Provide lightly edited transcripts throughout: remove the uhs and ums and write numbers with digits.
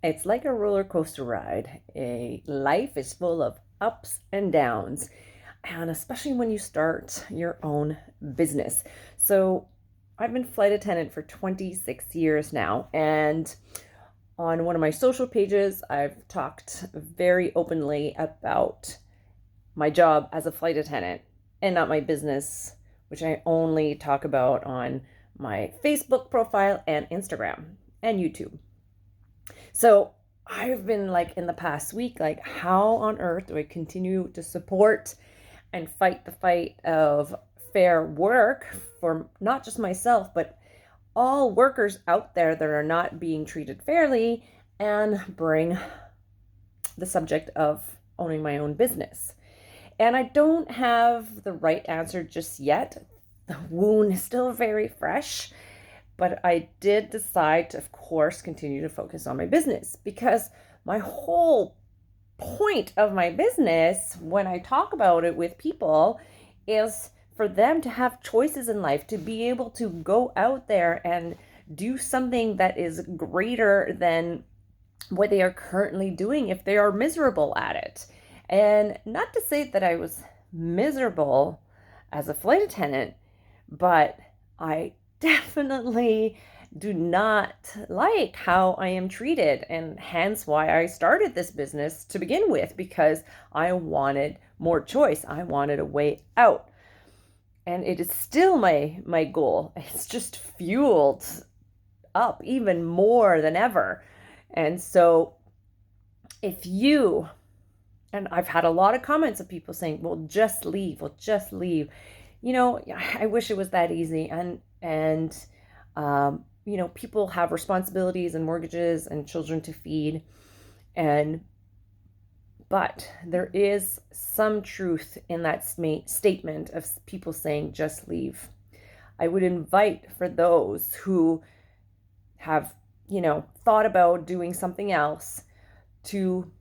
It's like a roller coaster ride. A life is full of ups and downs, and especially when you start your own business. So, I've been flight attendant for 26 years now, and on one of my social pages, I've talked very openly about my job as a flight attendant and not my business, which I only talk about on my Facebook profile and Instagram and YouTube. So I've been like in the past week, like, how on earth do I continue to support and fight the fight of fair work for not just myself, but all workers out there that are not being treated fairly, and bring the subject of owning my own business? And I don't have the right answer just yet. The wound is still very fresh, but I did decide to, of course, continue to focus on my business, because my whole point of my business, when I talk about it with people, is for them to have choices in life, to be able to go out there and do something that is greater than what they are currently doing if they are miserable at it. And not to say that I was miserable as a flight attendant, but I definitely do not like how I am treated, and hence why I started this business to begin with, because I wanted more choice. I wanted a way out. And it is still my goal. It's just fueled up even more than ever. And so if you, and I've had a lot of comments of people saying, well, just leave. I wish it was that easy. And people have responsibilities and mortgages and children to feed. But there is some truth in that statement of people saying, just leave. I would invite, for those who have, thought about doing something else, to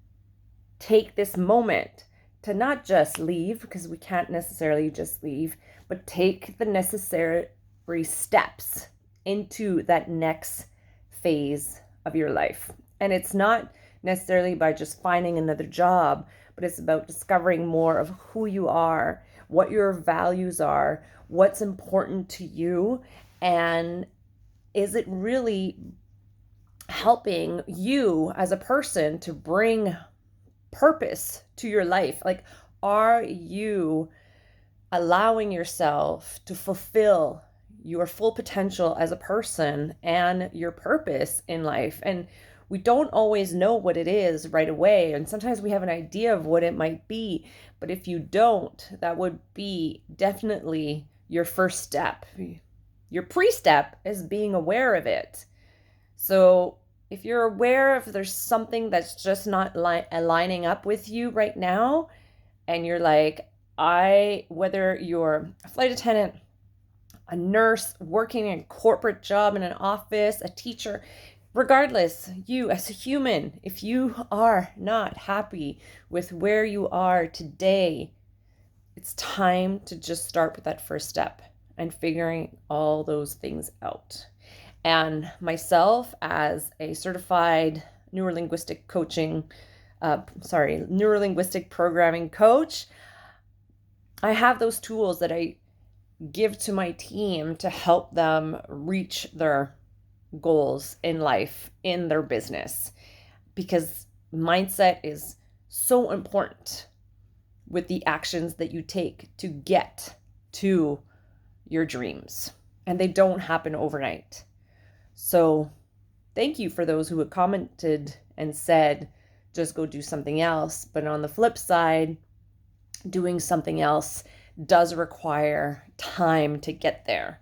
take this moment to not just leave, because we can't necessarily just leave, but take the necessary steps into that next phase of your life. And it's not necessarily by just finding another job, but it's about discovering more of who you are, what your values are, what's important to you, and is it really helping you as a person to bring purpose to your life? Like, are you allowing yourself to fulfill your full potential as a person and your purpose in life? And we don't always know what it is right away. And sometimes we have an idea of what it might be. But if you don't, that would be definitely your first step. Your pre-step is being aware of it. So if you're aware if there's something that's just not aligning up with you right now, and you're like, whether you're a flight attendant, a nurse, working in a corporate job in an office, a teacher, regardless, you as a human, if you are not happy with where you are today, it's time to just start with that first step and figuring all those things out. And myself, as a certified neurolinguistic programming coach, I have those tools that I give to my team to help them reach their goals in life, in their business, because mindset is so important with the actions that you take to get to your dreams, and they don't happen overnight. So thank you for those who had commented and said, just go do something else. But on the flip side, doing something else does require time to get there.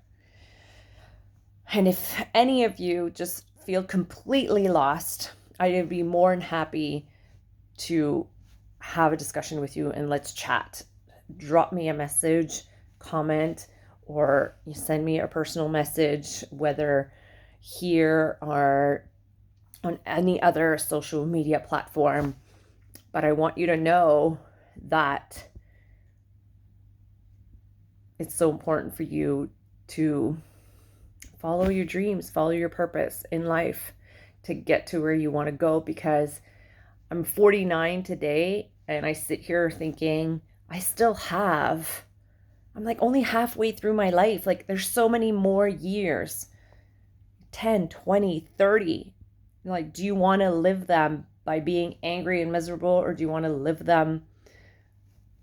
And if any of you just feel completely lost, I'd be more than happy to have a discussion with you, and let's chat. Drop me a message, comment, or you send me a personal message, whether here or on any other social media platform. But I want you to know that it's so important for you to follow your dreams, follow your purpose in life, to get to where you want to go, because I'm 49 today and I sit here thinking I'm like only halfway through my life. Like there's so many more years, 10, 20, 30. Like, do you want to live them by being angry and miserable, or do you want to live them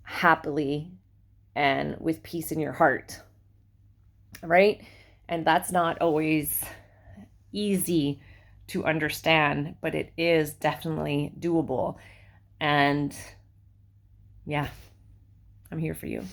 happily and with peace in your heart? Right? And that's not always easy to understand, but it is definitely doable. And yeah, I'm here for you.